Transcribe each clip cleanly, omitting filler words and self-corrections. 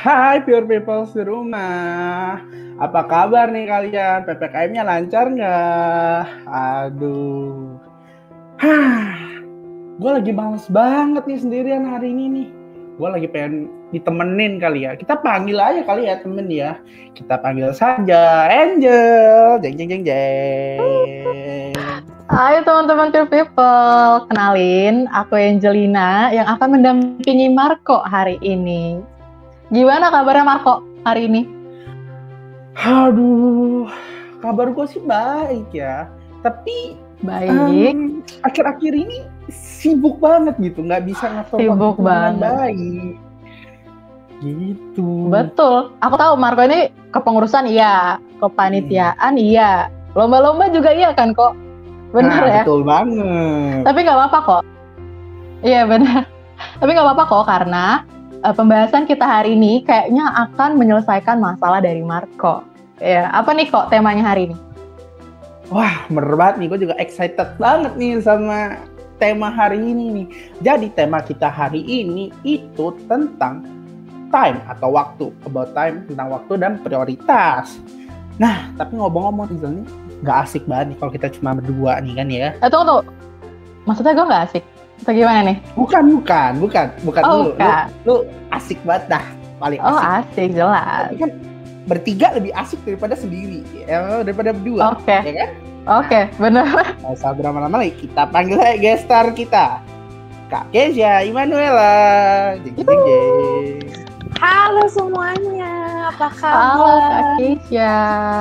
Hai Pure People di rumah. Apa kabar nih kalian? PPKM-nya lancar nggak? Aduh. Gue lagi males banget nih sendirian hari ini nih. Gue lagi pengen ditemenin kali ya. Kita panggil aja kali ya temen ya. Kita panggil saja Angel. Jeng jeng jeng jeng. Hai teman-teman Pure People, kenalin aku Angelina yang akan mendampingi Marco hari ini. Gimana kabarnya Marco hari ini? Aduh, kabar gue sih baik ya. Tapi Baik. Akhir-akhir ini sibuk banget gitu, nggak bisa ngatur Sibuk waktu dengan banget. baik. Gitu. Betul, aku tahu Marco ini kepengurusan iya, kepanitiaan iya, lomba-lomba juga iya kan kok? Benar ya? Betul banget. Tapi nggak apa-apa kok. Iya benar. Tapi nggak apa-apa kok karena pembahasan kita hari ini kayaknya akan menyelesaikan masalah dari Marco. Ya, apa nih kok temanya hari ini? Wah, bener banget nih, gue juga excited banget nih sama tema hari ini nih. Jadi tema kita hari ini itu tentang time atau waktu, about time, tentang waktu dan prioritas. Nah, tapi ngomong-ngomong nih, nggak asik banget nih kalau kita cuma berdua nih kan ya. Tunggu. Maksudnya gue nggak asik? Atau gimana nih? Bukan Oh, dulu. Lu asik banget dah, paling asik. Oh, asik jelas. Tapi kan bertiga lebih asik daripada sendiri, daripada berdua. Oke. Ya kan? Oke, benar. Nah, saat berlama-lama lagi kita panggil aja guest star kita, Kak Kezia Immanuela. Jeng jeng jeng. Halo semuanya, apa kabar? Halo Kak Kezia.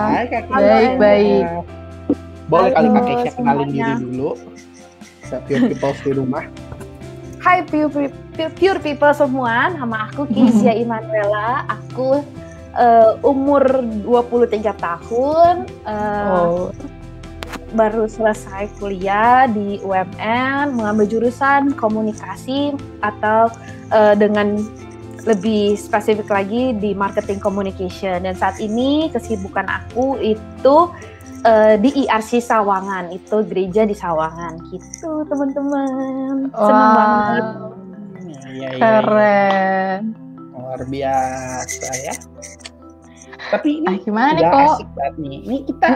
Hai Kak Kezia. Baik. Boleh kali Halo Kak Kezia kenalin semuanya. diri dulu. Pure People di rumah. Hai Pure People semua, nama aku Kezia Immanuela. Aku umur 23 tahun, baru selesai kuliah di UMN, mengambil jurusan komunikasi atau dengan lebih spesifik lagi di marketing communication. Dan saat ini kesibukan aku itu di IRC Sawangan, itu gereja di Sawangan gitu teman-teman. Senang banget. Iya. Keren. Luar biasa ya. Tapi ini gimana nih udah kok? asik banget nih. Ini kita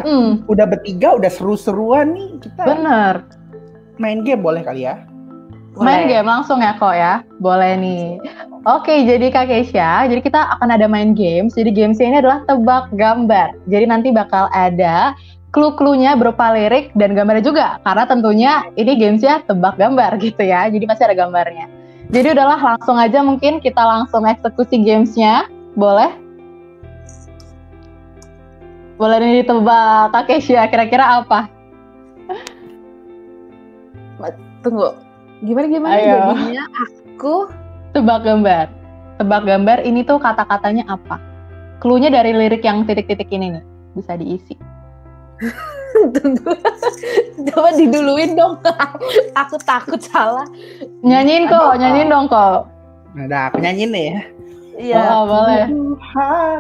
udah bertiga, udah seru-seruan nih. Kita Bener. main game boleh kali ya? Main game langsung ya kok ya? Boleh nih. Oke, jadi Kak Kezia, jadi kita akan ada main games. Jadi gamesnya ini adalah tebak gambar. Jadi nanti bakal ada clue-cluenya berupa lirik dan gambarnya juga. Karena tentunya ini gamesnya tebak gambar gitu ya. Jadi pasti ada gambarnya. Jadi udahlah langsung aja mungkin kita langsung eksekusi gamesnya. Boleh? Boleh nih ditebak Kak Kezia, kira-kira apa? Tunggu, gimana Ayo. jadinya aku Tebak gambar. Tebak gambar ini tuh kata-katanya apa? Cluenya dari lirik yang titik-titik ini nih. Bisa diisi. tunggu, coba diduluin dong. Aku takut salah. Nyanyiin dong kok. Nah, aku nyanyiin nih ya. Iya. Oh, boleh. Tuhan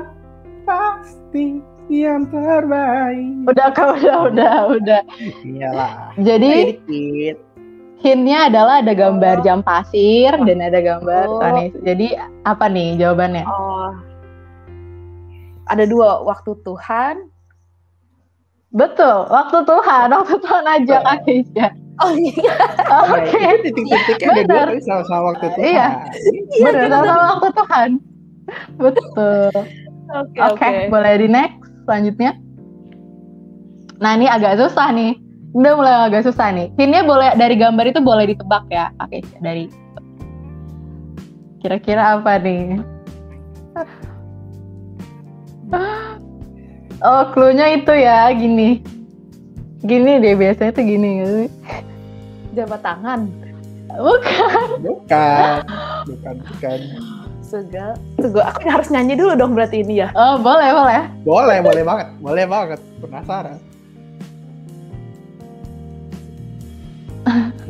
pasti yang terbaik. Udah kak, udah. Iyalah. Jadi Dikit. hintnya adalah ada gambar jam pasir dan ada gambar tenis. Jadi apa nih jawabannya? Oh, ada dua, waktu Tuhan. Betul, waktu Tuhan aja Kak Kezia. Oh iya. Oke. Itu titik-titiknya ada dua kali sama waktu Tuhan. Iya. Benar, sama waktu Tuhan. Betul. Oke, boleh di next selanjutnya. Nah, ini agak susah nih. Udah mulai agak susah nih. Hintnya boleh dari gambar itu boleh ditebak ya. Oke, dari kira-kira apa nih? Oh, cluenya itu ya, gini. Gini deh, biasanya tuh gini. Jabat tangan. Bukan. Tunggu, aku harus nyanyi dulu dong berarti ini ya. Oh, boleh. Boleh banget. Penasaran.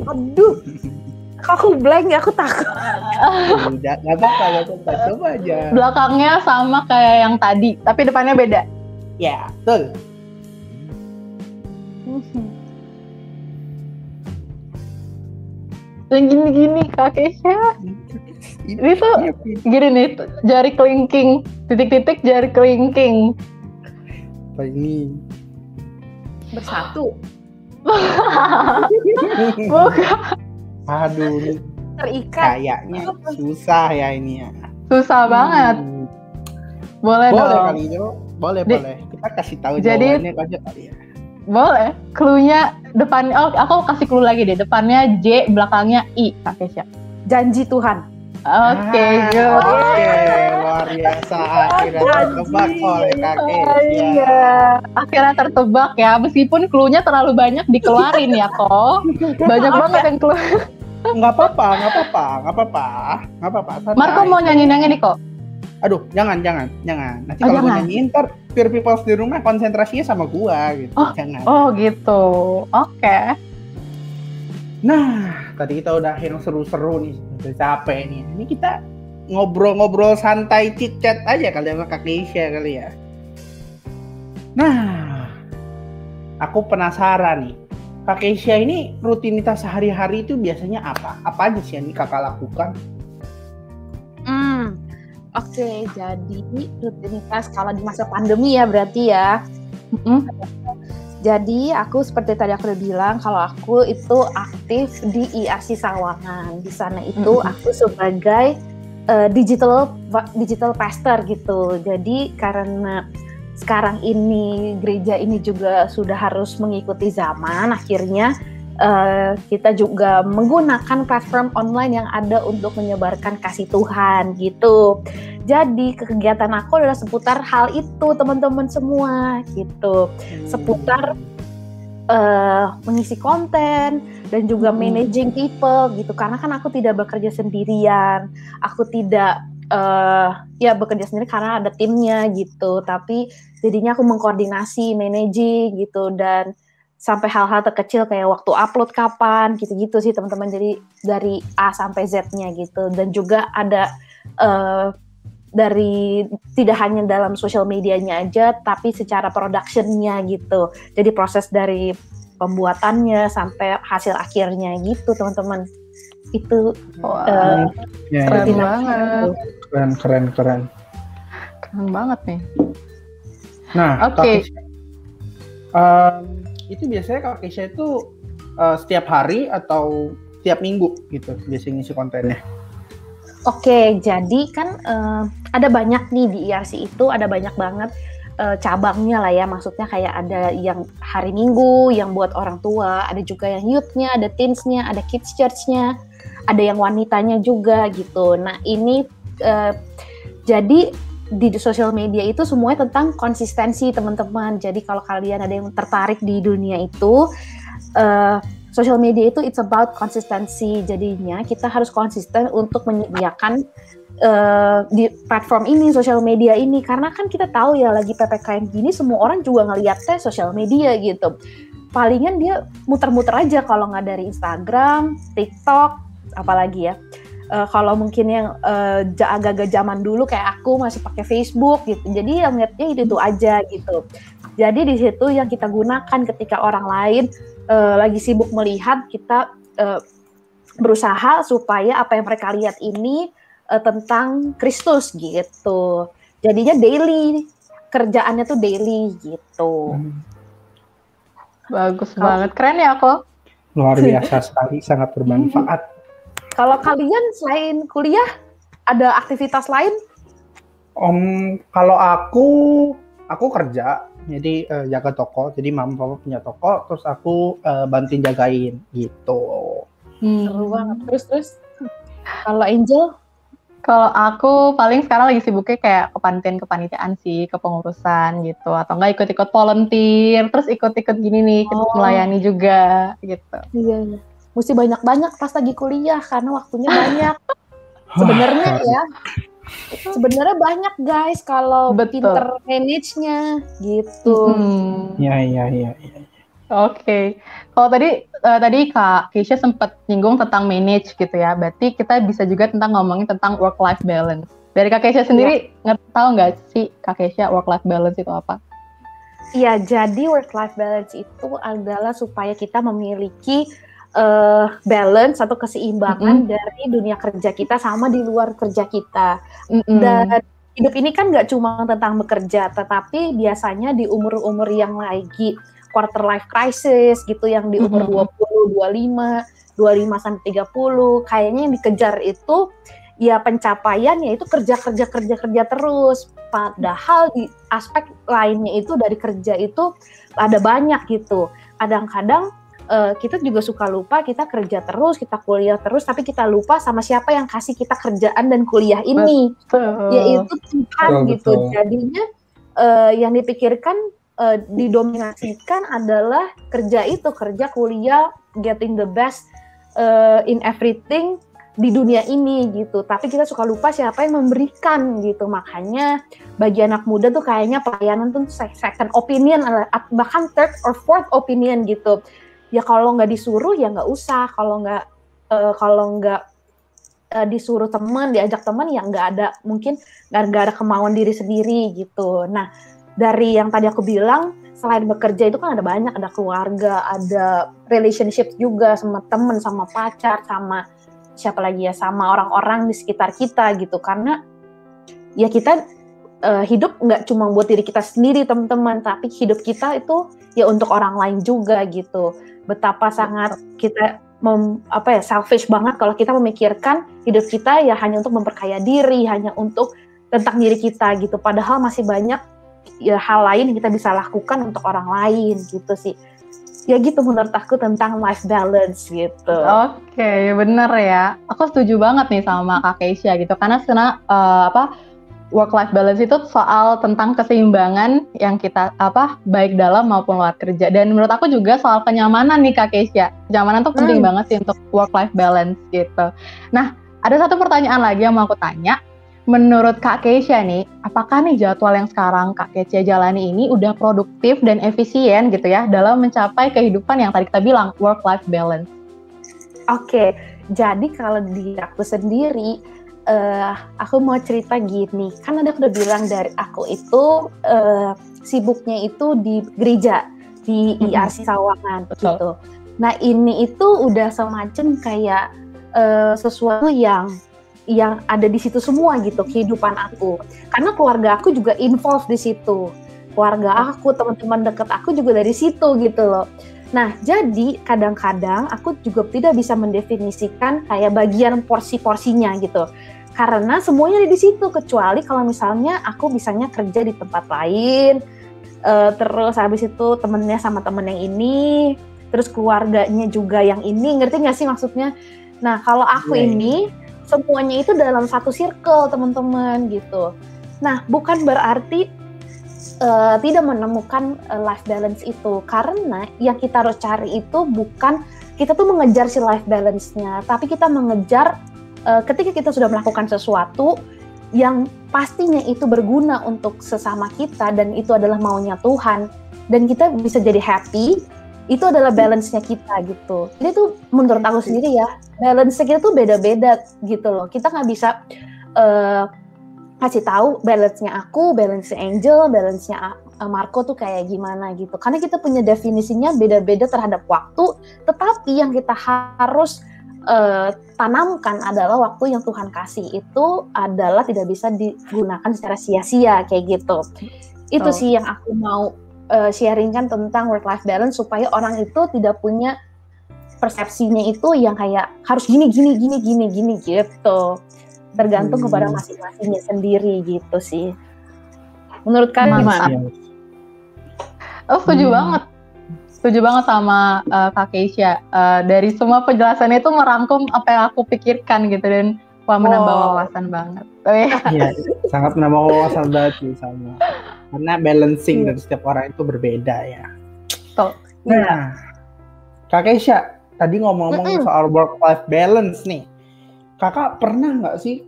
Aduh, aku blank ya, aku takut. Udah, nggak apa-apa. Coba aja. Belakangnya sama kayak yang tadi, tapi depannya beda. Ya, betul. Yang gini-gini Kak Kezia. Ini tuh gini nih, jari kelingking, titik-titik jari kelingking. Apa ini? Bersatu. Bukan. Aduh, Terikat. kayaknya susah ya ini ya. Susah banget. Boleh Boleh dong. kali Jo, boleh. Kita kasih tahu Jadi- jawabannya aja kali ya. Boleh. Cluenya depan, aku kasih clue lagi deh. Depannya J, belakangnya I, Kak Kesha. Janji Tuhan. Oke, good. Oke, luar biasa. Akhirnya tertebak oleh kakek. Iya. Akhirnya tertebak ya, meskipun cluenya terlalu banyak dikeluarin ya kok. Banyak banget yang keluar. Nggak apa-apa. Santai. Marco mau nyanyi-nyanyi nih kok. Aduh, jangan. Nanti Oh, kalau gue jangan. nyanyiin, ntar Pure People di rumah konsentrasinya sama gua gitu. Jangan. Oh gitu. Oke. Nah, tadi kita udah yang seru-seru nih, udah capek nih. Ini kita ngobrol-ngobrol santai chit-chat aja kali sama Kak Keisha kali ya. Nah, aku penasaran nih. Kak Keisha ini rutinitas sehari-hari itu biasanya apa? Apa aja sih yang kakak lakukan? Oke, jadi rutinitas kalau di masa pandemi ya berarti ya. Jadi aku seperti tadi aku udah bilang kalau aku itu aktif di IASI Sawangan. Di sana itu aku sebagai digital pastor gitu. Jadi karena sekarang ini gereja ini juga sudah harus mengikuti zaman, akhirnya kita juga menggunakan platform online yang ada untuk menyebarkan kasih Tuhan gitu. Jadi kegiatan aku adalah seputar hal itu teman-teman semua gitu. Seputar mengisi konten dan juga managing people gitu. Karena kan aku tidak bekerja sendirian. Aku tidak bekerja sendiri karena ada timnya gitu. Tapi jadinya aku mengkoordinasi, managing gitu, dan sampai hal-hal terkecil kayak waktu upload kapan gitu-gitu sih teman-teman. Jadi dari A sampai Z-nya gitu. Dan juga ada dari tidak hanya dalam social medianya aja, tapi secara production-nya gitu. Jadi proses dari pembuatannya sampai hasil akhirnya gitu teman-teman. Itu Keren banget. Keren. Keren banget nih. Nah, Oke. itu biasanya Kak Keisha itu setiap hari atau setiap minggu gitu biasanya ngisi kontennya? Oke, jadi kan ada banyak nih di IRC itu, ada banyak banget cabangnya lah ya, maksudnya kayak ada yang hari Minggu, yang buat orang tua, ada juga yang youth-nya, ada teens-nya, ada kids church-nya, ada yang wanitanya juga gitu. Nah ini jadi di sosial media itu semuanya tentang konsistensi teman-teman. Jadi kalau kalian ada yang tertarik di dunia itu, social media itu it's about konsistensi. Jadinya kita harus konsisten untuk menyediakan di platform ini, sosial media ini, karena kan kita tahu ya lagi PPKM gini semua orang juga ngeliatnya sosial media gitu. Palingan dia muter-muter aja kalau nggak dari Instagram, TikTok, apalagi ya. Kalau mungkin yang agak-agak zaman dulu kayak aku masih pakai Facebook gitu. Jadi yang lihatnya itu aja gitu. Jadi di situ yang kita gunakan ketika orang lain lagi sibuk melihat, kita berusaha supaya apa yang mereka lihat ini tentang Kristus gitu. Jadinya daily, kerjaannya tuh daily gitu. Bagus banget, keren ya kok. Luar biasa sekali, sangat bermanfaat. Kalau kalian selain kuliah ada aktivitas lain? Kalau aku kerja, jadi jaga toko. Jadi mama papa punya toko, terus aku bantuin jagain gitu. Seru banget. Terus kalau Angel? Kalau aku paling sekarang lagi sibuknya kayak kepanitiaan sih, kepengurusan gitu, atau enggak ikut-ikut volunteer, terus ikut-ikut gini nih, melayani juga gitu. Iya. Mesti banyak-banyak pas lagi kuliah karena waktunya banyak. Sebenarnya ya, sebenarnya banyak guys kalau pinter manage-nya gitu. Iya. Oke. Kalau tadi Kak Keisha sempat nyinggung tentang manage gitu ya. Berarti kita bisa juga ngomongin tentang work-life balance. Dari Kak Keisha sendiri tahu nggak sih Kak Keisha work-life balance itu apa? Iya, jadi work-life balance itu adalah supaya kita memiliki balance atau keseimbangan dari dunia kerja kita sama di luar kerja kita. Dan hidup ini kan nggak cuma tentang bekerja, tetapi biasanya di umur-umur yang lagi quarter life crisis gitu, yang di umur 20, 25 sampai 30, kayaknya yang dikejar itu ya pencapaiannya itu kerja terus. Padahal di aspek lainnya itu dari kerja itu ada banyak gitu. Kadang-kadang kita juga suka lupa, kita kerja terus, kita kuliah terus, tapi kita lupa sama siapa yang kasih kita kerjaan dan kuliah ini, yaitu Tuhan gitu. Jadinya yang dipikirkan, didominasikan adalah kerja itu, kerja, kuliah, getting the best in everything di dunia ini gitu. Tapi kita suka lupa siapa yang memberikan gitu. Makanya bagi anak muda tuh kayaknya pelayanan tuh second opinion, bahkan third or fourth opinion gitu. Ya kalau nggak disuruh ya nggak usah, kalau nggak disuruh teman, diajak teman ya nggak ada, mungkin nggak ada kemauan diri sendiri gitu. Nah dari yang tadi aku bilang, selain bekerja itu kan ada banyak, ada keluarga, ada relationship juga sama teman, sama pacar, sama siapa lagi ya, sama orang-orang di sekitar kita gitu. Karena ya kita hidup nggak cuma buat diri kita sendiri teman-teman, tapi hidup kita itu ya untuk orang lain juga gitu. Betapa sangat kita selfish banget kalau kita memikirkan hidup kita ya hanya untuk memperkaya diri, hanya untuk tentang diri kita gitu. Padahal masih banyak ya hal lain yang kita bisa lakukan untuk orang lain gitu sih. Ya gitu menurut aku tentang life balance gitu. Oke, bener ya. Aku setuju banget nih sama Kak Keisha gitu. Karena work-life balance itu soal tentang keseimbangan yang kita baik dalam maupun luar kerja. Dan menurut aku juga soal kenyamanan nih Kak Keisha. Kenyamanan tuh penting banget sih untuk work-life balance gitu. Nah, ada satu pertanyaan lagi yang mau aku tanya. Menurut Kak Keisha nih, apakah nih jadwal yang sekarang Kak Keisha jalani ini udah produktif dan efisien gitu ya dalam mencapai kehidupan yang tadi kita bilang work-life balance? Oke, jadi kalau di aku sendiri, aku mau cerita gini, kan ada aku udah bilang dari aku itu sibuknya itu di gereja, di IRC Sawangan gitu. Nah ini itu udah semacam kayak sesuatu yang ada di situ semua gitu, kehidupan aku. Karena keluarga aku juga involved di situ. Keluarga aku, teman-teman dekat aku juga dari situ gitu loh. Nah, jadi kadang-kadang aku juga tidak bisa mendefinisikan kayak bagian porsi-porsinya gitu. Karena semuanya ada di situ, kecuali kalau misalnya aku misalnya kerja di tempat lain, terus habis itu temennya sama temen yang ini, terus keluarganya juga yang ini, ngerti nggak sih maksudnya? Nah, kalau aku ini semuanya itu dalam satu circle teman-teman gitu. Nah, bukan berarti tidak menemukan life balance itu, karena yang kita harus cari itu bukan kita tuh mengejar si life balance-nya, tapi kita mengejar ketika kita sudah melakukan sesuatu yang pastinya itu berguna untuk sesama kita dan itu adalah maunya Tuhan dan kita bisa jadi happy, itu adalah balance-nya kita gitu. Jadi itu menurut aku sendiri ya, balance-nya kita tuh beda-beda gitu loh. Kita nggak bisa kasih tahu balance-nya aku, balance-nya Angel, balance-nya Marco tuh kayak gimana gitu. Karena kita punya definisinya beda-beda terhadap waktu, tetapi yang kita harus tanamkan adalah waktu yang Tuhan kasih itu adalah tidak bisa digunakan secara sia-sia kayak gitu. Itu sih yang aku mau sharingkan tentang work-life balance supaya orang itu tidak punya persepsinya itu yang kayak harus gini gitu. Tergantung kepada masing-masingnya sendiri gitu sih. Menurut kalian gimana? Setuju banget. Setuju banget sama Kak Keisha. Dari semua penjelasannya itu merangkum apa yang aku pikirkan gitu dan menambah wawasan banget. Iya, sangat menambah wawasan banget sih sama. Karena balancing dari setiap orang itu berbeda ya. Nah, Kak Keisha, tadi ngomong-ngomong soal work-life balance nih. Kakak pernah nggak sih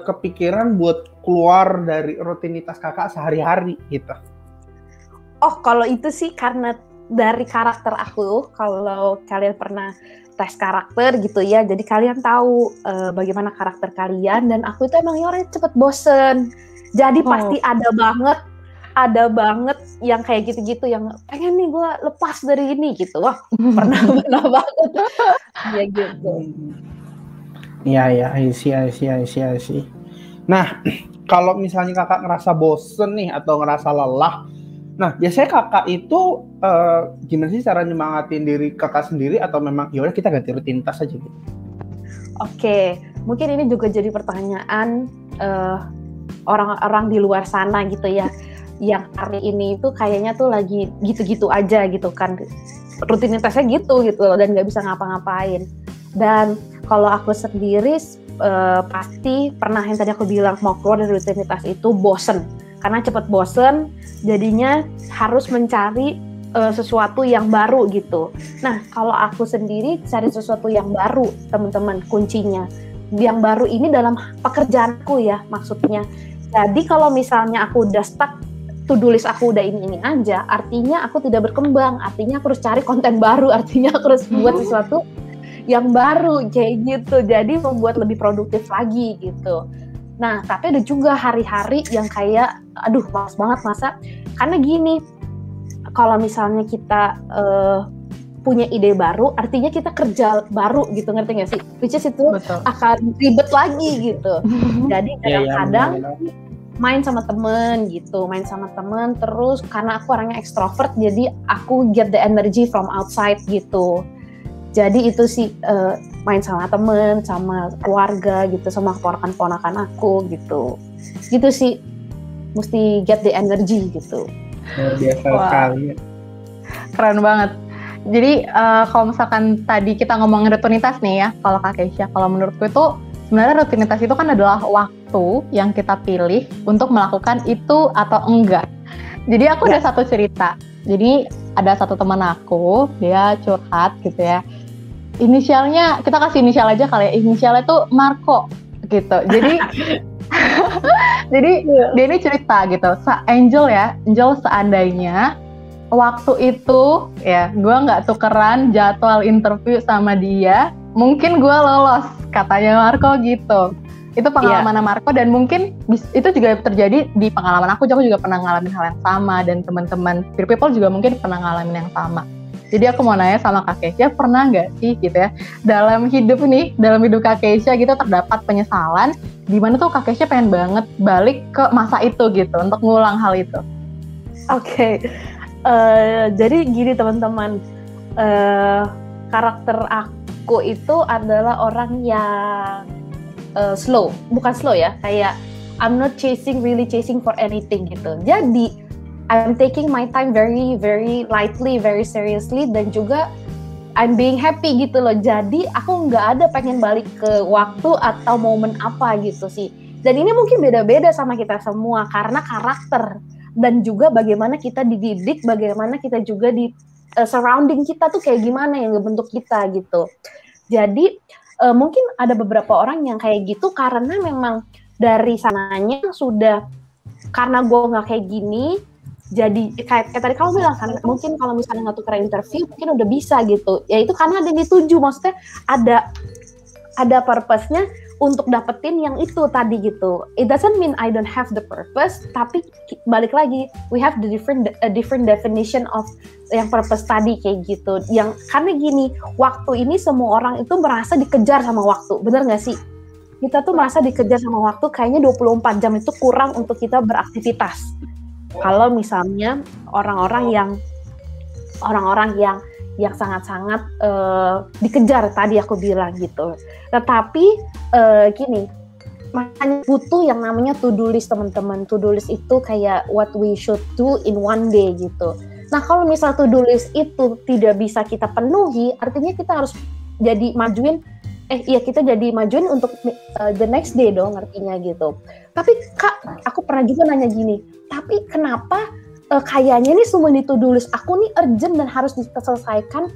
kepikiran buat keluar dari rutinitas kakak sehari-hari gitu? Oh, kalau itu sih karena dari karakter aku, kalau kalian pernah tes karakter gitu ya, jadi kalian tahu bagaimana karakter kalian, dan aku itu emang orangnya cepet bosen, jadi pasti ada banget ada banget yang kayak gitu-gitu yang pengen nih gue lepas dari ini gitu. Wah, pernah banget. Ya gitu. Iya, I see. Nah, kalau misalnya kakak ngerasa bosen nih atau ngerasa lelah, nah biasanya kakak itu gimana sih cara nyemangatin diri kakak sendiri atau memang yaudah kita ganti rutinitas aja gitu? Oke, mungkin ini juga jadi pertanyaan orang-orang di luar sana gitu ya, yang hari ini itu kayaknya tuh lagi gitu-gitu aja gitu kan, rutinitasnya gitu loh, dan nggak bisa ngapa-ngapain. Dan kalau aku sendiri pasti pernah yang tadi aku bilang mau keluar dari rutinitas itu bosen, karena cepet bosen, jadinya harus mencari sesuatu yang baru gitu. Nah, kalau aku sendiri cari sesuatu yang baru, teman-teman, kuncinya. Yang baru ini dalam pekerjaanku ya, maksudnya. Jadi kalau misalnya aku udah stuck, to-do list aku udah ini aja, artinya aku tidak berkembang, artinya aku harus cari konten baru, artinya aku harus buat sesuatu yang baru, kayak gitu. Jadi membuat lebih produktif lagi gitu. Nah, tapi ada juga hari-hari yang kayak, aduh malas banget masa, karena gini, kalau misalnya kita punya ide baru, artinya kita kerja baru gitu, ngerti nggak sih? Which is itu betul, akan ribet lagi gitu. Jadi kadang-kadang main sama temen gitu, terus karena aku orangnya ekstrovert, jadi aku get the energy from outside gitu. Jadi itu sih main sama temen, sama keluarga gitu, sama keponakan-keponakan aku gitu. Gitu sih, mesti get the energy gitu. Luar biasa sekali. Keren banget. Jadi kalau misalkan tadi kita ngomongin rutinitas nih ya, kalau Kak Keisha, kalau menurutku itu sebenarnya rutinitas itu kan adalah waktu yang kita pilih untuk melakukan itu atau enggak. Jadi aku ada satu cerita. Jadi ada satu teman aku, dia curhat gitu ya. Inisialnya, kita kasih inisial aja kali ya. Inisialnya tuh Marco gitu. Jadi jadi dia ini cerita gitu. Angel seandainya waktu itu ya gue nggak tukeran jadwal interview sama dia, mungkin gue lolos, katanya Marco gitu. Itu pengalaman Marco, dan mungkin itu juga terjadi di pengalaman aku juga pernah ngalamin hal yang sama, dan teman-teman peer people juga mungkin pernah ngalamin yang sama. Jadi aku mau nanya sama Kak Keisha, pernah nggak sih gitu ya, dalam hidup Kak Keisha gitu terdapat penyesalan di mana tuh Kak Keisha pengen banget balik ke masa itu gitu untuk ngulang hal itu? Oke. Jadi gini teman-teman, karakter aku itu adalah orang yang slow, bukan slow ya, kayak I'm not really chasing for anything gitu. Jadi I'm taking my time very very lightly, very seriously, dan juga I'm being happy gitu loh. Jadi aku nggak ada pengen balik ke waktu atau momen apa gitu sih. Dan ini mungkin beda-beda sama kita semua karena karakter dan juga bagaimana kita dididik, bagaimana kita juga di surrounding kita tuh kayak gimana yang ngebentuk kita gitu. Jadi mungkin ada beberapa orang yang kayak gitu karena memang dari sananya sudah, karena gue nggak kayak gini, jadi kayak tadi kamu bilang kan, mungkin kalau misalnya nggak tukeran interview mungkin udah bisa gitu. Ya itu karena ada yang dituju, maksudnya ada purpose-nya untuk dapetin yang itu tadi gitu. It doesn't mean I don't have the purpose, tapi balik lagi, we have the different definition of yang purpose tadi kayak gitu. Yang karena gini, waktu ini semua orang itu merasa dikejar sama waktu, bener nggak sih? Kita tuh merasa dikejar sama waktu, kayaknya 24 jam itu kurang untuk kita beraktivitas. Kalau misalnya orang-orang yang sangat-sangat dikejar tadi aku bilang gitu. Tetapi gini, makanya butuh yang namanya to-do list teman-teman. To-do list itu kayak what we should do in one day gitu. Nah kalau misal to-do list itu tidak bisa kita penuhi, artinya kita harus jadi majuin untuk the next day dong, artinya gitu. Tapi Kak, aku pernah juga nanya gini, tapi kenapa kayaknya nih semua di to-do list aku nih urgent dan harus diselesaikan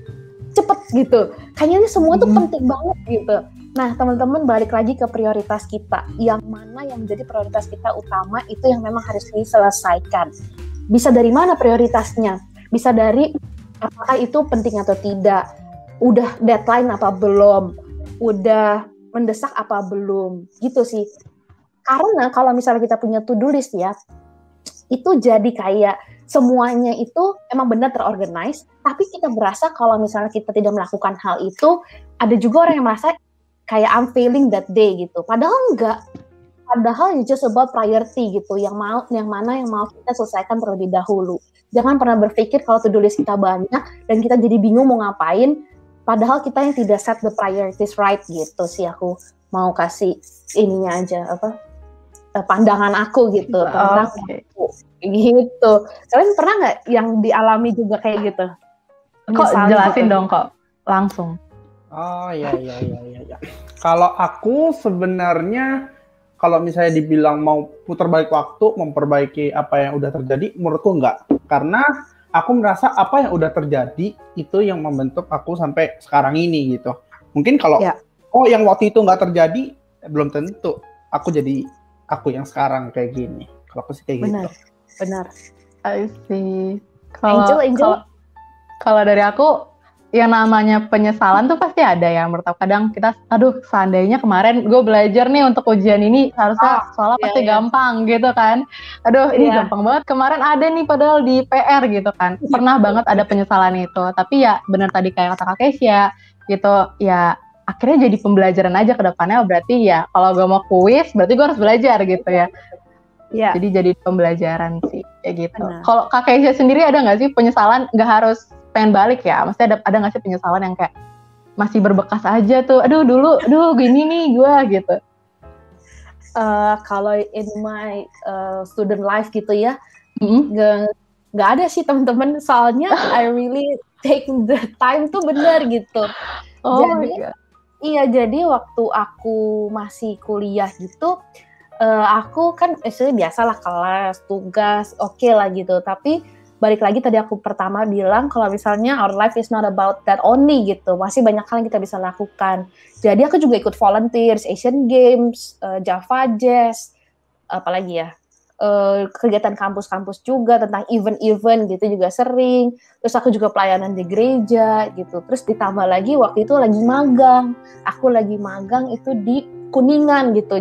cepet gitu. Kayaknya nih semua tuh penting banget gitu. Nah teman-teman, balik lagi ke prioritas kita. Yang mana yang menjadi prioritas kita utama itu yang memang harus diselesaikan. Bisa dari mana prioritasnya? Bisa dari apakah itu penting atau tidak, udah deadline apa belum, udah mendesak apa belum, gitu sih. Karena kalau misalnya kita punya to-do list ya, itu jadi kayak semuanya itu emang benar terorganize, tapi kita berasa kalau misalnya kita tidak melakukan hal itu, ada juga orang yang merasa kayak I'm failing that day gitu. Padahal enggak. Padahal it's just about priority gitu, yang mana yang mau kita selesaikan terlebih dahulu. Jangan pernah berpikir kalau to-do list kita banyak dan kita jadi bingung mau ngapain, padahal kita yang tidak set the priorities right gitu sih. Aku mau kasih ininya aja pandangan aku gitu tentang waktu gitu. Kalian pernah nggak yang dialami juga kayak gitu? Kok jelasin gitu dong kok langsung. Oh iya. Kalau aku sebenarnya kalau misalnya dibilang mau putar balik waktu, memperbaiki apa yang udah terjadi, menurutku enggak. Karena aku merasa apa yang udah terjadi itu yang membentuk aku sampai sekarang ini gitu. Mungkin kalau yang waktu itu nggak terjadi, belum tentu aku jadi aku yang sekarang kayak gini. Kalau aku sih kayak gitu. Benar. I see. Angel. Kalau dari aku, yang namanya penyesalan tuh pasti ada ya. Menurut aku kadang kita, seandainya kemarin gue belajar nih untuk ujian ini, harusnya soalnya pasti gampang gitu kan. Ini gampang banget, kemarin ada nih padahal di PR gitu kan. Pernah banget ada penyesalan itu. Tapi ya benar tadi kayak kata Kak Kesya gitu, ya akhirnya jadi pembelajaran aja ke depannya. Berarti ya kalau gue mau kuis, berarti gue harus belajar gitu ya. Yeah. Jadi pembelajaran sih kayak gitu. Kalau Kak Kesya sendiri ada nggak sih penyesalan, nggak harus pengen balik ya? Maksudnya ada nggak sih penyesalan yang kayak masih berbekas aja tuh? Dulu gini nih gue gitu. Kalau in my student life gitu ya, nggak ada sih teman-teman. Soalnya I really take the time tuh benar gitu. Jadi waktu aku masih kuliah gitu, aku kan biasalah kelas, tugas, oke lah gitu. Tapi balik lagi tadi aku pertama bilang kalau misalnya our life is not about that only gitu. Masih banyak hal yang kita bisa lakukan. Jadi aku juga ikut volunteers, Asian Games, Java Jazz, apalagi ya, kegiatan kampus-kampus juga tentang event-event gitu juga sering. Terus aku juga pelayanan di gereja gitu. Terus ditambah lagi waktu itu lagi magang. Aku lagi magang itu di Kuningan gitu.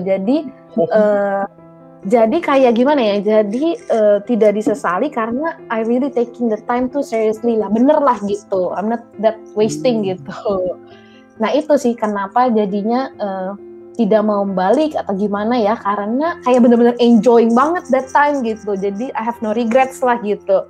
Jadi kayak gimana ya? Jadi tidak disesali karena I really taking the time to seriously lah. Bener lah gitu. I'm not that wasting gitu. Nah itu sih kenapa jadinya tidak mau balik atau gimana ya, karena kayak bener-bener enjoying banget that time gitu. Jadi I have no regrets lah gitu.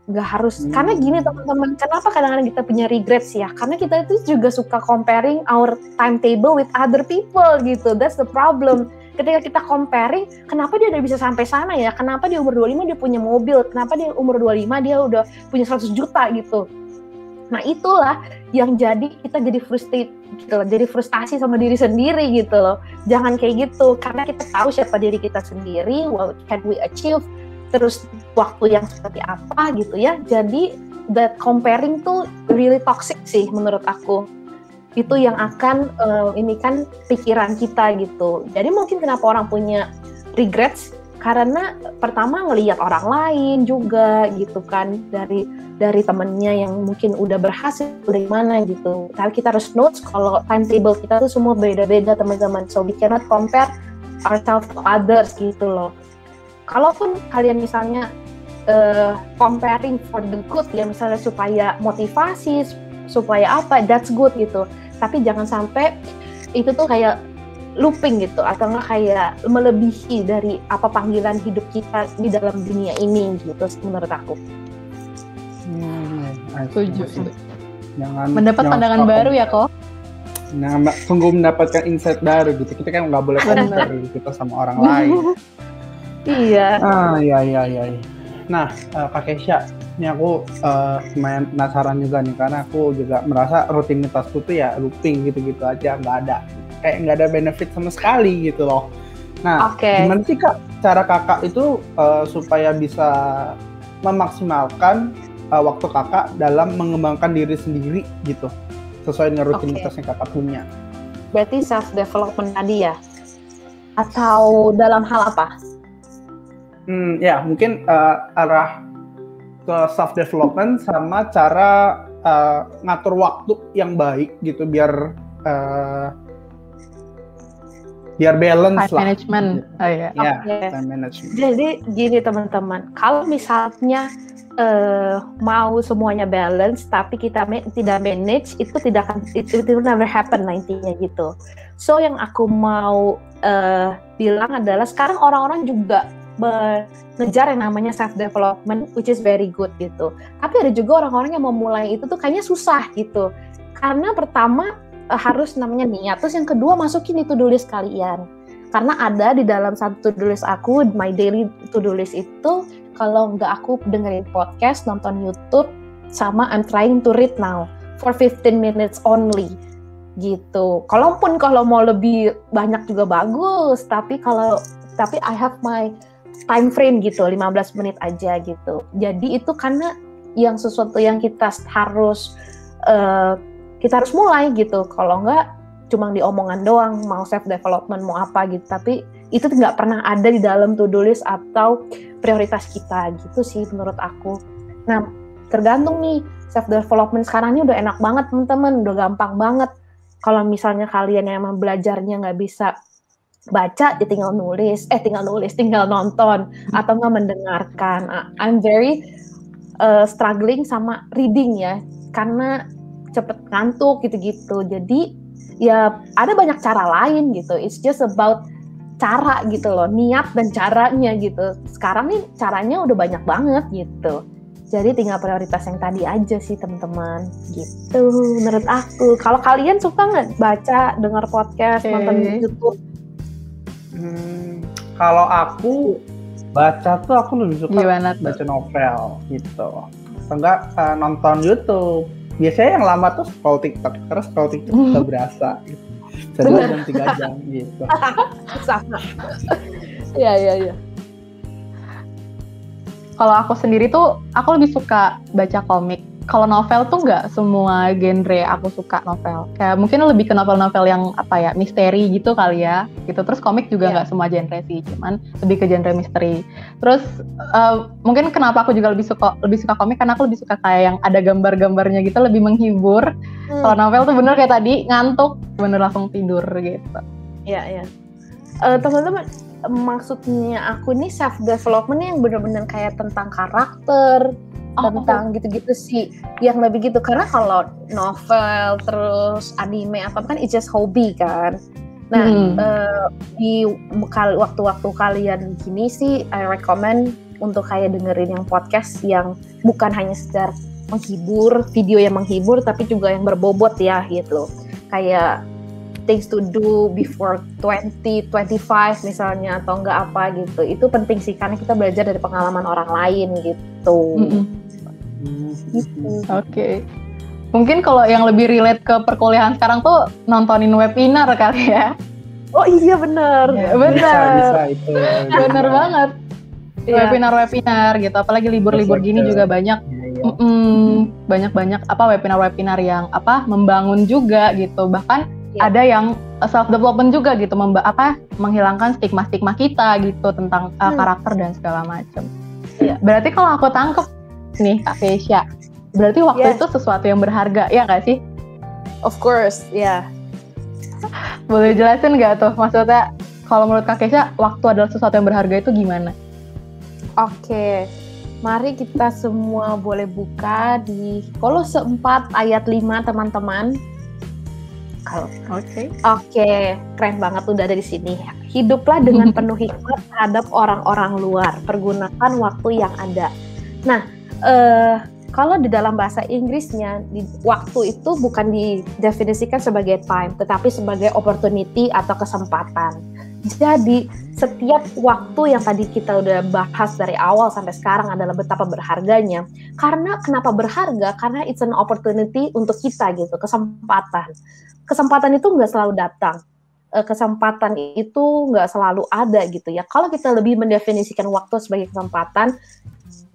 Gak harus, karena gini teman-teman, kenapa kadang-kadang kita punya regrets ya? Karena kita itu juga suka comparing our timetable with other people gitu. That's the problem. Ketika kita comparing, kenapa dia udah bisa sampai sana ya? Kenapa di umur 25 dia punya mobil? Kenapa di umur 25 dia udah punya 100 juta gitu? Nah itulah yang jadi kita jadi frustrated gitu loh, jadi frustasi sama diri sendiri gitu loh. Jangan kayak gitu, karena kita tahu siapa diri kita sendiri, what can we achieve, terus waktu yang seperti apa gitu ya. Jadi that comparing tuh really toxic sih menurut aku. Itu yang akan ini kan pikiran kita gitu. Jadi mungkin kenapa orang punya regrets, karena pertama ngelihat orang lain juga gitu kan, dari temennya yang mungkin udah berhasil dari mana gitu. Tapi kita harus notes kalau timetable kita tuh semua beda-beda teman-teman. So we cannot compare ourselves to others gitu loh. Kalaupun kalian misalnya comparing for the good ya, misalnya supaya motivasi, supaya apa, that's good gitu. Tapi jangan sampai itu tuh kayak looping gitu, atau nggak kayak melebihi dari apa panggilan hidup kita di dalam dunia ini gitu menurut aku. Setuju. Mendapat pandangan baru ya kok. Tunggu mendapatkan insight baru gitu. Kita kan nggak boleh compare kita sama orang lain. Iya. Iya. Nah, Kak Kesya, ini aku lumayan penasaran juga nih, karena aku juga merasa rutinitasku tuh ya looping gitu-gitu aja, kayak nggak ada benefit sama sekali gitu loh. Nah, gimana sih Kak cara Kakak itu supaya bisa memaksimalkan waktu Kakak dalam mengembangkan diri sendiri gitu, sesuai dengan rutinitas yang Kakak punya? Berarti self development tadi ya? Atau dalam hal apa? Ya mungkin arah ke self development sama cara ngatur waktu yang baik gitu, biar biar balance Time lah. management. Oh iya. Ya, Oke. time management. Jadi gini teman-teman, kalau misalnya mau semuanya balance tapi kita tidak manage, itu tidak akan, it will never happen nantinya gitu. So yang aku mau bilang adalah sekarang orang-orang juga mengejar yang namanya self development, which is very good gitu. Tapi ada juga orang-orang yang memulai itu tuh kayaknya susah gitu. Karena pertama harus namanya niat, terus yang kedua masukin di to-do list kalian. Karena ada di dalam satu to-do list aku, my daily to-do list itu, kalau nggak aku dengerin podcast, nonton YouTube, sama I'm trying to read now for 15 minutes only gitu. Kalau mau lebih banyak juga bagus, tapi I have my time frame gitu, 15 menit aja gitu. Jadi itu karena yang sesuatu yang kita harus mulai gitu. Kalau nggak cuma di omongan doang, mau self development mau apa gitu, tapi itu nggak pernah ada di dalam to-do list atau prioritas kita gitu sih menurut aku. Nah, tergantung nih, self development sekarang ini udah enak banget teman-teman, udah gampang banget. Kalau misalnya kalian yang emang belajarnya nggak bisa baca, ya tinggal nonton atau nggak mendengarkan. I'm very struggling sama reading ya, karena cepet ngantuk gitu-gitu. Jadi ya ada banyak cara lain gitu. It's just about cara gitu loh, niat dan caranya gitu. Sekarang nih caranya udah banyak banget gitu. Jadi tinggal prioritas yang tadi aja sih teman-teman gitu menurut aku. Kalau kalian suka nggak baca, dengar podcast, nonton YouTube? Kalau aku baca tuh aku lebih suka baca novel gitu. Enggak nonton YouTube. Biasanya yang lama tuh scroll TikTok, karena scroll TikTok udah berasa gitu. 2 jam 3 jam gitu. Sama. Iya. Kalau aku sendiri tuh, aku lebih suka baca komik. Kalau novel tuh nggak semua genre aku suka novel. Kayak mungkin lebih ke novel-novel yang misteri gitu kali ya. Gitu. Terus komik juga nggak semua genre sih, cuman lebih ke genre misteri. Terus mungkin kenapa aku juga lebih suka komik, karena aku lebih suka kayak yang ada gambar-gambarnya gitu, lebih menghibur. Kalau novel tuh bener kayak tadi ngantuk, bener langsung tidur gitu. Iya. Teman-teman, maksudnya aku nih self development yang benar-benar kayak tentang karakter, tentang gitu-gitu sih, yang lebih gitu. Karena kalau novel terus anime apa kan it's just hobby kan. Nah di waktu-waktu kalian gini sih I recommend untuk kayak dengerin yang podcast yang bukan hanya sekedar menghibur, video yang menghibur, tapi juga yang berbobot ya gitu. Kayak things to do before 2025 misalnya, atau enggak apa gitu. Itu penting sih karena kita belajar dari pengalaman orang lain gitu. Oke. Mungkin kalau yang lebih relate ke perkuliahan sekarang tuh nontonin webinar kali ya. Oh iya benar. Bisa itu. Bener banget. Webinar gitu, apalagi libur-libur gini juga banyak. Banyak webinar yang membangun juga gitu. Bahkan ada yang self development juga gitu, menghilangkan stigma-stigma kita gitu tentang karakter dan segala macam. Berarti kalau aku tangkep nih Kak Keisha, berarti waktu itu sesuatu yang berharga, ya nggak sih? Of course, ya. Boleh jelasin nggak tuh, maksudnya kalau menurut Kak Keisha waktu adalah sesuatu yang berharga itu gimana? Oke, mari kita semua boleh buka di Kolose 4 ayat 5 teman-teman. Oke, keren banget udah ada di sini. Hiduplah dengan penuh hikmat terhadap orang-orang luar. Pergunakan waktu yang ada. Nah, kalau di dalam bahasa Inggrisnya, waktu itu bukan didefinisikan sebagai time, tetapi sebagai opportunity atau kesempatan. Jadi, setiap waktu yang tadi kita udah bahas dari awal sampai sekarang adalah betapa berharganya. Karena kenapa berharga? Karena it's an opportunity untuk kita gitu, kesempatan. Kesempatan itu nggak selalu datang. Kesempatan itu nggak selalu ada gitu ya. Kalau kita lebih mendefinisikan waktu sebagai kesempatan,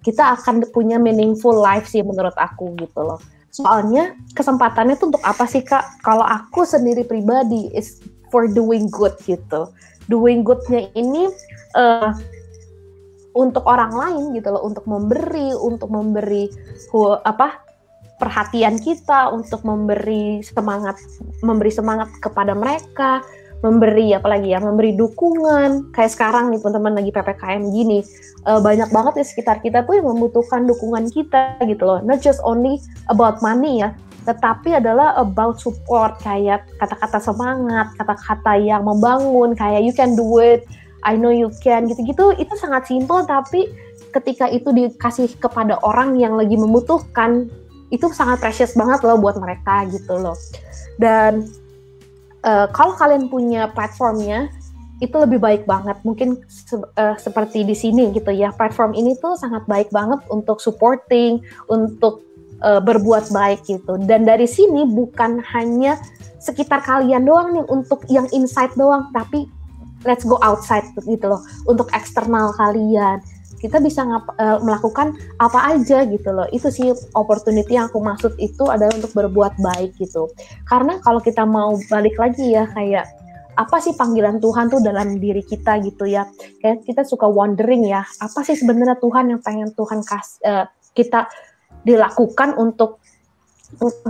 kita akan punya meaningful life sih menurut aku gitu loh. Soalnya kesempatannya itu untuk apa sih Kak? Kalau aku sendiri pribadi is for doing good gitu. Doing good-nya ini untuk orang lain gitu loh, untuk memberi perhatian kita, untuk memberi semangat kepada mereka, memberi apalagi ya, memberi dukungan. Kayak sekarang nih teman-teman lagi PPKM gini, banyak banget di sekitar kita tuh yang membutuhkan dukungan kita gitu loh. Not just only about money ya, tetapi adalah about support, kayak kata-kata semangat, kata-kata yang membangun, kayak you can do it, I know you can, gitu-gitu. Itu sangat simple, tapi ketika itu dikasih kepada orang yang lagi membutuhkan, itu sangat precious banget loh buat mereka gitu loh. Dan kalau kalian punya platformnya, itu lebih baik banget. Mungkin seperti di sini gitu ya, platform ini tuh sangat baik banget untuk supporting, untuk berbuat baik gitu. Dan dari sini bukan hanya sekitar kalian doang nih, untuk yang inside doang, tapi let's go outside gitu loh, untuk eksternal kalian. Kita bisa melakukan apa aja gitu loh. Itu sih opportunity yang aku maksud, itu adalah untuk berbuat baik gitu. Karena kalau kita mau balik lagi ya, kayak apa sih panggilan Tuhan tuh dalam diri kita gitu ya. Kayak kita suka wondering ya, apa sih sebenarnya Tuhan yang pengen Tuhan kita dilakukan untuk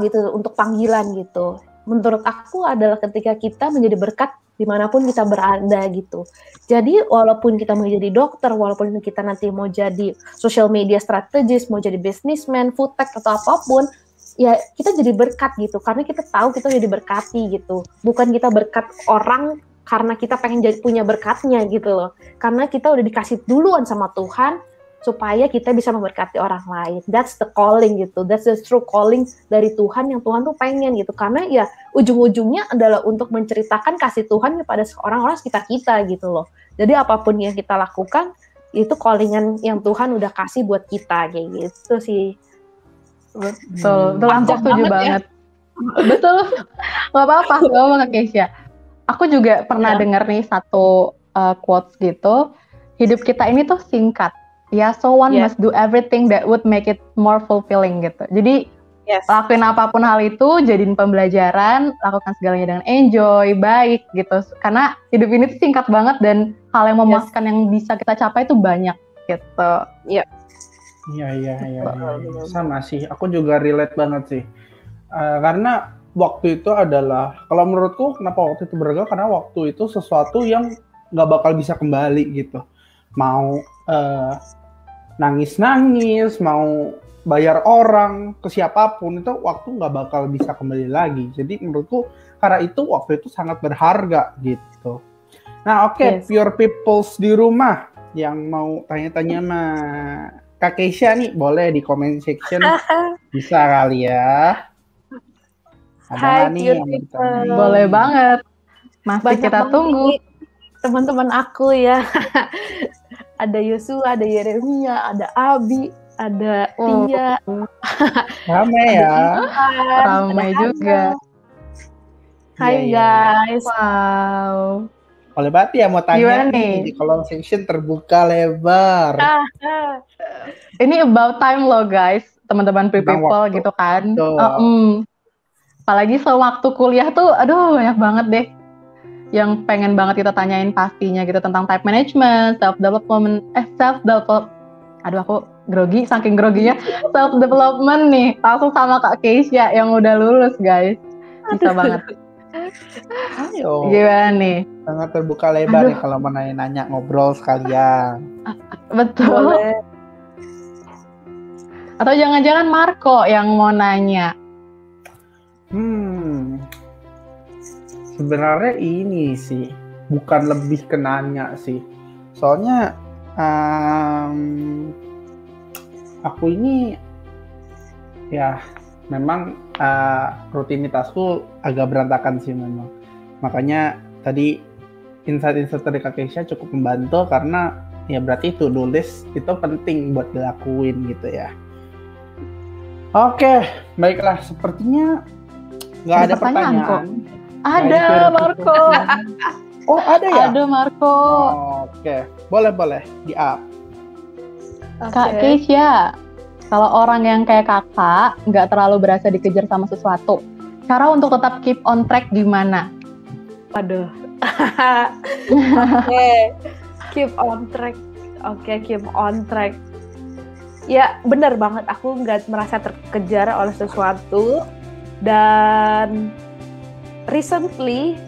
gitu, untuk panggilan gitu. Menurut aku adalah ketika kita menjadi berkat dimanapun kita berada gitu. Jadi walaupun kita mau jadi dokter, walaupun kita nanti mau jadi social media strategist, mau jadi businessman, food tech atau apapun, ya kita jadi berkat gitu. Karena kita tahu kita jadi berkati gitu. Bukan kita berkat orang karena kita pengen punya berkatnya gitu loh. Karena kita udah dikasih duluan sama Tuhan, supaya kita bisa memberkati orang lain. That's the calling gitu. That's the true calling dari Tuhan, yang Tuhan tuh pengen gitu. Karena ya ujung-ujungnya adalah untuk menceritakan kasih Tuhan kepada orang-orang sekitar kita gitu loh. Jadi apapun yang kita lakukan, itu callingan yang Tuhan udah kasih buat kita, kayak gitu sih. Betul, aku setuju banget. Betul, nggak apa-apa Kak Keisha. Aku juga pernah dengar nih satu quotes gitu, hidup kita ini tuh singkat. Ya, so one must do everything that would make it more fulfilling gitu. Jadi lakuin apapun hal itu, jadiin pembelajaran, lakukan segalanya dengan enjoy, baik gitu. Karena hidup ini tuh singkat banget dan hal yang memuaskan yang bisa kita capai itu banyak gitu. Iya. Sama sih, aku juga relate banget sih. Karena waktu itu adalah, kalau menurutku kenapa waktu itu berharga, karena waktu itu sesuatu yang nggak bakal bisa kembali gitu. Mau nangis-nangis, mau bayar orang ke siapapun, itu waktu nggak bakal bisa kembali lagi. Jadi menurutku karena itu waktu itu sangat berharga gitu. Nah oke, Pure Peoples di rumah yang mau tanya-tanya sama Kak Keisha nih, boleh di comment section bisa kali ya. Hai Pure People, boleh banget, masih banyak kita tunggu teman-teman aku ya. Ada Yosua, ada Yeremia, ada Abi, ada Tia. Ramai ya. Ramai juga. Hai guys. Wow. Oleh Bati ya mau tanya nih, di kolom section terbuka lebar. Ini about time loh guys, teman-teman people gitu kan. Apalagi sewaktu kuliah tuh, aduh banyak banget deh yang pengen banget kita tanyain pastinya gitu, tentang time management, self-development, aduh aku grogi, saking groginya, self-development nih, langsung sama Kak Keisha yang udah lulus guys, bisa banget. Ayo. Gimana nih? Sangat terbuka lebar nih kalau mau nanya-nanya, ngobrol sekalian. Betul. Boleh. Atau jangan-jangan Marco yang mau nanya? Sebenarnya ini sih, bukan lebih ke nanya sih. Soalnya aku ini ya memang rutinitasku agak berantakan sih memang. Makanya tadi insight-insight dari Kak Keisha cukup membantu, karena ya berarti to-do list itu penting buat dilakuin gitu ya. Oke, baiklah, sepertinya nggak ada pertanyaan. Ada Marco. Oh ada ya? Ada Marco. Oke, boleh di-up. Kak Keisha, kalau orang yang kayak kakak nggak terlalu berasa dikejar sama sesuatu, cara untuk tetap keep on track gimana? Aduh. Keep on track. Keep on track. Ya benar banget, aku nggak merasa terkejar oleh sesuatu. Dan recently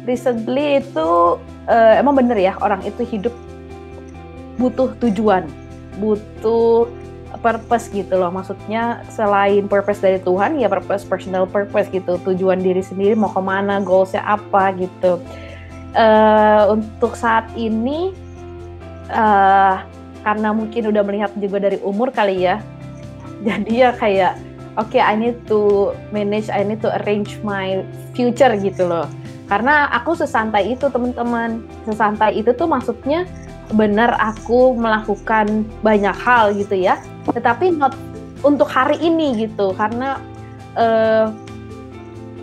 recently itu emang bener ya, orang itu hidup butuh tujuan, butuh purpose gitu loh. Maksudnya selain purpose dari Tuhan, ya purpose, personal purpose gitu. Tujuan diri sendiri mau kemana, goalsnya apa gitu. Untuk saat ini, karena mungkin udah melihat juga dari umur kali ya, jadi ya kayak, okay, I need to manage, I need to arrange my future gitu loh. Karena aku sesantai itu teman-teman, sesantai itu tuh maksudnya benar aku melakukan banyak hal gitu ya, tetapi not untuk hari ini gitu, karena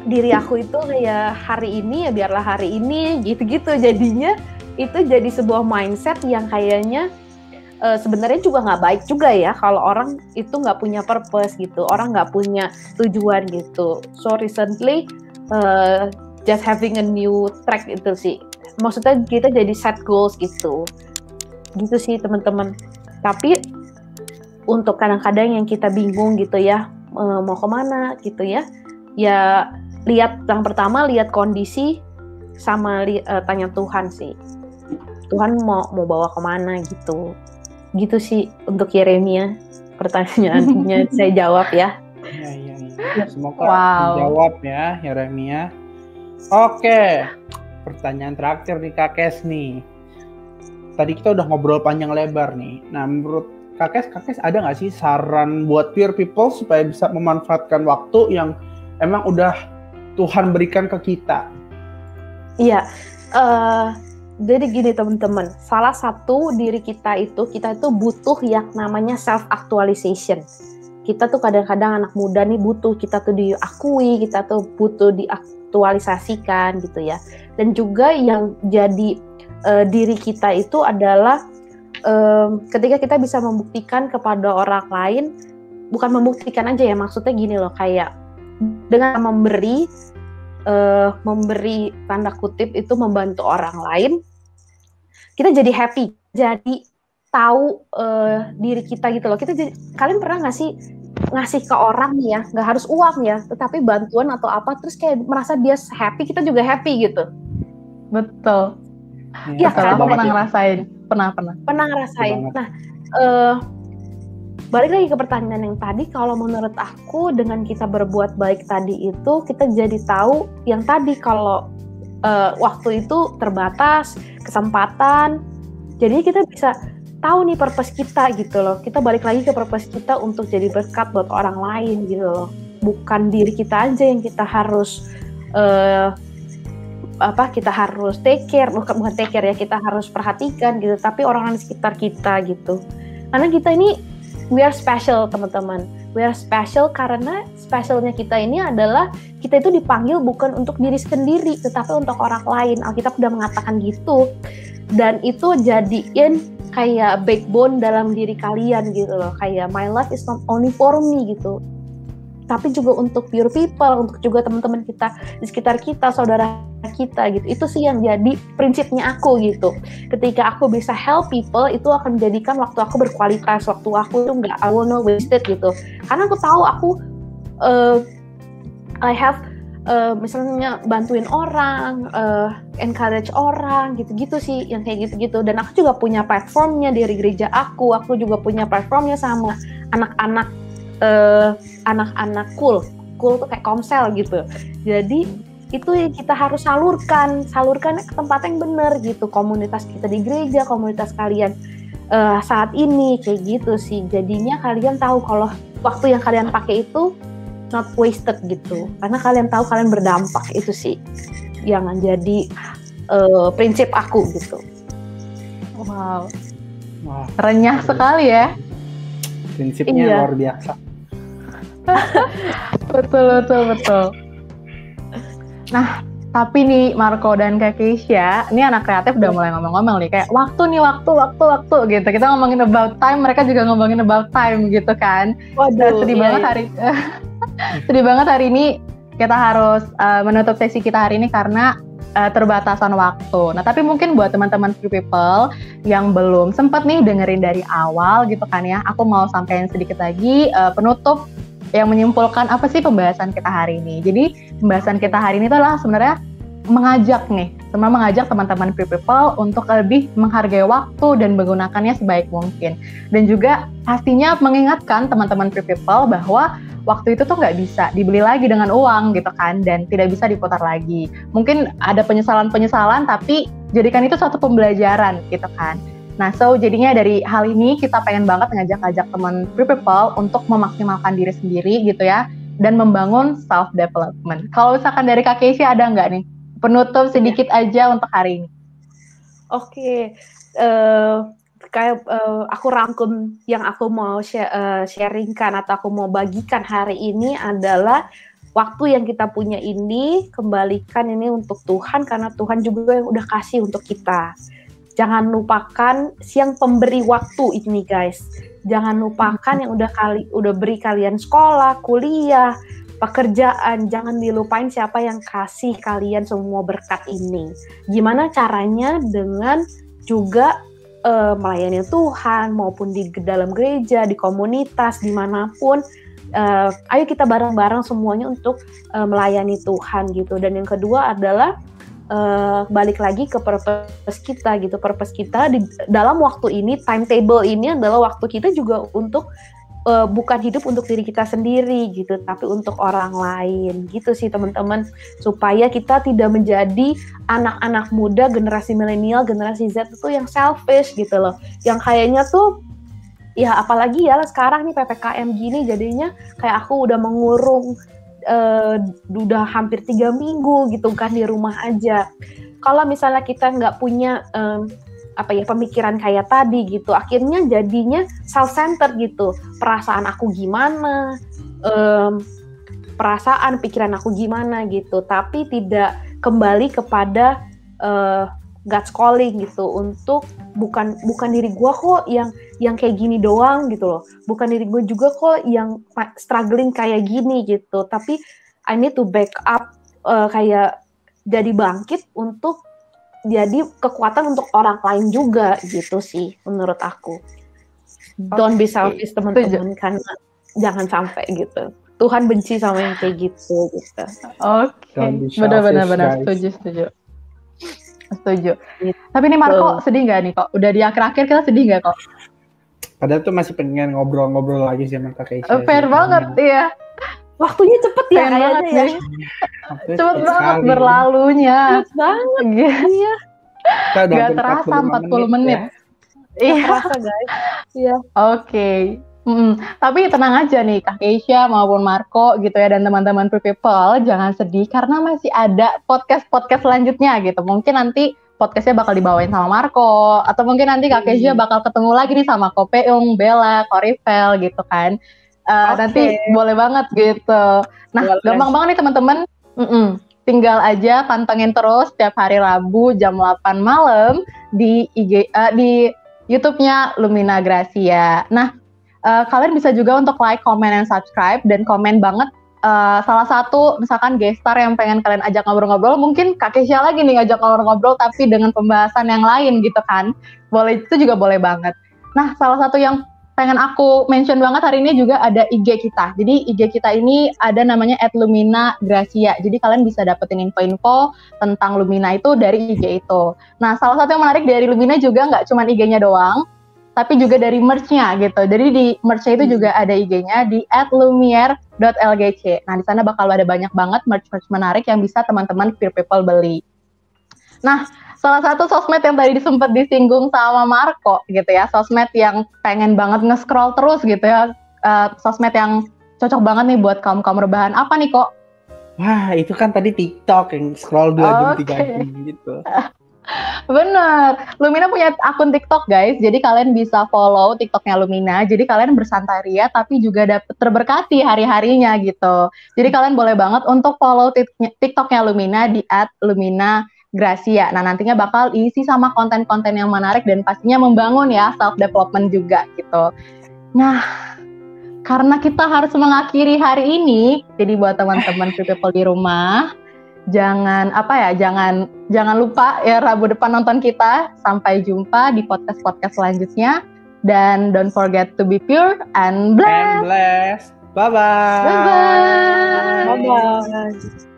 diri aku itu kayak hari ini ya biarlah hari ini gitu-gitu, jadinya itu jadi sebuah mindset yang kayaknya sebenarnya juga nggak baik juga ya kalau orang itu nggak punya purpose gitu, orang nggak punya tujuan gitu. So recently just having a new track itu sih, maksudnya kita jadi set goals gitu sih teman-teman. Tapi untuk kadang-kadang yang kita bingung gitu ya, mau kemana gitu ya, ya lihat yang pertama, lihat kondisi sama tanya Tuhan sih, Tuhan mau bawa kemana gitu sih. Untuk Yeremia pertanyaannya saya jawab ya. Iya. Semoga dijawab ya Yeremia. Oke, pertanyaan terakhir nih Kak Kes nih. Tadi kita udah ngobrol panjang lebar nih. Nah, menurut Kak Kes ada nggak sih saran buat peer people supaya bisa memanfaatkan waktu yang emang udah Tuhan berikan ke kita? Iya, jadi gini teman-teman, salah satu diri kita itu butuh yang namanya self actualization. Kita tuh kadang-kadang anak muda nih butuh, kita tuh diakui, kita tuh butuh diaktualisasikan gitu ya. Dan juga yang jadi diri kita itu adalah ketika kita bisa membuktikan kepada orang lain, bukan membuktikan aja ya, maksudnya gini loh, kayak dengan memberi tanda kutip itu membantu orang lain, kita jadi happy, jadi tahu diri kita gitu loh. Kita jadi, kalian pernah nggak sih ngasih ke orang nih ya, nggak harus uang ya, tetapi bantuan atau apa, terus kayak merasa dia happy, kita juga happy gitu. Betul. Ya kan? Aku pernah ngerasain, pernah ngerasain. Nah, balik lagi ke pertanyaan yang tadi, kalau menurut aku dengan kita berbuat baik tadi itu, kita jadi tahu yang tadi kalau waktu itu terbatas, kesempatan, jadi kita bisa tahu nih purpose kita gitu loh. Kita balik lagi ke purpose kita untuk jadi berkat buat orang lain gitu loh. Bukan diri kita aja yang kita harus kita harus take care, bukan take care ya, kita harus perhatikan gitu, tapi orang-orang di sekitar kita gitu. Karena kita ini we are special teman-teman. We are special karena specialnya kita ini adalah kita itu dipanggil bukan untuk diri sendiri, tetapi untuk orang lain. Alkitab udah mengatakan gitu. Dan itu jadiin kayak backbone dalam diri kalian gitu loh. Kayak my life is not only for me gitu, tapi juga untuk your people, untuk juga teman-teman kita di sekitar kita, saudara kita gitu. Itu sih yang jadi prinsipnya aku gitu. Ketika aku bisa help people, itu akan menjadikan waktu aku berkualitas, waktu aku itu nggak I will not wasted gitu. Karena aku tahu aku I have misalnya bantuin orang, encourage orang gitu-gitu sih, yang kayak gitu-gitu. Dan aku juga punya platformnya dari gereja aku juga punya platformnya sama anak-anak cool tuh kayak komsel gitu. Jadi itu yang kita harus salurkan ke tempat yang benar gitu. Komunitas kita di gereja, komunitas kalian saat ini kayak gitu sih. Jadinya kalian tahu kalau waktu yang kalian pakai itu not wasted gitu. Karena kalian tahu kalian berdampak, itu sih yang jadi prinsip aku gitu. Wow. Renyah sekali ya. Prinsipnya luar biasa. Betul. Nah, tapi nih Marco dan Kak Keisha, ini anak kreatif udah mulai ngomong-ngomong nih, kayak waktu gitu. Kita ngomongin about time, mereka juga ngomongin about time gitu kan. Waduh, sedih banget hari ini kita harus menutup sesi kita hari ini karena terbatasan waktu. Nah, tapi mungkin buat teman-teman free people yang belum sempat nih dengerin dari awal gitu kan ya, aku mau sampaikan sedikit lagi penutup yang menyimpulkan apa sih pembahasan kita hari ini. Jadi pembahasan kita hari ini adalah sebenarnya mengajak teman-teman Free People untuk lebih menghargai waktu dan menggunakannya sebaik mungkin. Dan juga pastinya mengingatkan teman-teman Free People bahwa waktu itu tuh nggak bisa dibeli lagi dengan uang gitu kan, dan tidak bisa diputar lagi. Mungkin ada penyesalan-penyesalan, tapi jadikan itu suatu pembelajaran gitu kan. Nah, so jadinya dari hal ini kita pengen banget ngajak-ngajak teman Free People untuk memaksimalkan diri sendiri gitu ya, dan membangun self-development. Kalau misalkan dari Kak Keisha ada nggak nih penutup sedikit aja untuk hari ini? Oke, aku rangkum yang aku mau sharingkan atau aku mau bagikan hari ini adalah waktu yang kita punya ini, kembalikan ini untuk Tuhan, karena Tuhan juga yang udah kasih untuk kita. Jangan lupakan siang pemberi waktu ini guys. Jangan lupakan yang udah beri kalian sekolah, kuliah, pekerjaan. Jangan dilupain siapa yang kasih kalian semua berkat ini. Gimana caranya? Dengan juga melayani Tuhan, maupun di dalam gereja, di komunitas, dimanapun. Ayo kita bareng-bareng semuanya untuk melayani Tuhan gitu. Dan yang kedua adalah balik lagi ke purpose kita gitu. Purpose kita di dalam waktu ini, timetable ini adalah waktu kita juga untuk bukan hidup untuk diri kita sendiri gitu, tapi untuk orang lain gitu sih teman-teman, supaya kita tidak menjadi anak-anak muda generasi milenial, generasi Z itu yang selfish gitu loh, yang kayaknya tuh ya apalagi ya sekarang nih PPKM gini, jadinya kayak aku udah mengurung udah hampir 3 minggu gitu kan di rumah aja. Kalau misalnya kita nggak punya pemikiran kayak tadi gitu, akhirnya jadinya self-centered gitu. Perasaan aku gimana, pikiran aku gimana gitu, tapi tidak kembali kepada God's calling gitu, untuk bukan diri gue kok yang kayak gini doang gitu loh, bukan diri gue juga kok yang struggling kayak gini gitu, tapi I need to back up, kayak jadi bangkit untuk jadi kekuatan untuk orang lain juga gitu sih menurut aku. Don't be selfish teman-teman, karena jangan sampai gitu. Tuhan benci sama yang kayak gitu. Oke, benar-benar setuju. Gitu. Tapi nih Marco sedih nggak nih kok? Udah di akhir-akhir kita sedih nggak kok? Padahal tuh masih pengen ngobrol-ngobrol lagi sih sama Kak Keisha. Fair banget ya. Waktunya cepet ya kayaknya ya. Cepet banget berlalunya. Cepet banget. Iya. Gak terasa 40 menit. Iya. Terasa guys. Iya. Oke. Tapi tenang aja nih Kak Keisha maupun Marco gitu ya, dan teman-teman Free People, jangan sedih karena masih ada podcast selanjutnya gitu. Mungkin nanti podcastnya bakal dibawain sama Marco, atau mungkin nanti Kak Keisha bakal ketemu lagi nih sama Ko Peung, Bella, Korifel gitu kan. Nanti boleh banget gitu. Nah, gampang banget nih teman-teman. Tinggal aja pantengin terus setiap hari Rabu jam 8 malam di di YouTube-nya Lumina Gracia. Nah, kalian bisa juga untuk like, comment, and subscribe, dan komen banget salah satu misalkan guest star yang pengen kalian ajak ngobrol-ngobrol. Mungkin Kak Keisha lagi nih ngajak ngobrol-ngobrol tapi dengan pembahasan yang lain gitu kan. Boleh, itu juga boleh banget. Nah, salah satu yang pengen aku mention banget hari ini juga ada IG kita. Jadi IG kita ini ada namanya @lumina_gracia. Jadi kalian bisa dapetin info-info tentang Lumina itu dari IG itu. Nah, salah satu yang menarik dari Lumina juga nggak cuma IG-nya doang, tapi juga dari merch-nya gitu. Jadi di merch-nya itu juga ada IG-nya di @lumiere.lgc. Nah, di sana bakal ada banyak banget merch-merch menarik yang bisa teman-teman Free People beli. Nah, salah satu sosmed yang tadi sempat disinggung sama Marco gitu ya, sosmed yang pengen banget nge-scroll terus gitu ya, sosmed yang cocok banget nih buat kaum-kaum rebahan, apa nih kok? Wah, itu kan tadi TikTok yang scroll 2 jam 3 jam gitu. Bener, Lumina punya akun TikTok guys, jadi kalian bisa follow TikToknya Lumina, jadi kalian bersantai ria tapi juga dapet terberkati hari-harinya gitu. Jadi kalian boleh banget untuk follow TikToknya Lumina di @lumina_gracia. Nah, nantinya bakal isi sama konten-konten yang menarik dan pastinya membangun ya self-development juga gitu. Nah, karena kita harus mengakhiri hari ini, jadi buat teman-teman Free People di rumah, jangan lupa ya Rabu depan nonton kita. Sampai jumpa di podcast selanjutnya, dan don't forget to be pure and blessed. Bye bye. Bye bye. Bye bye.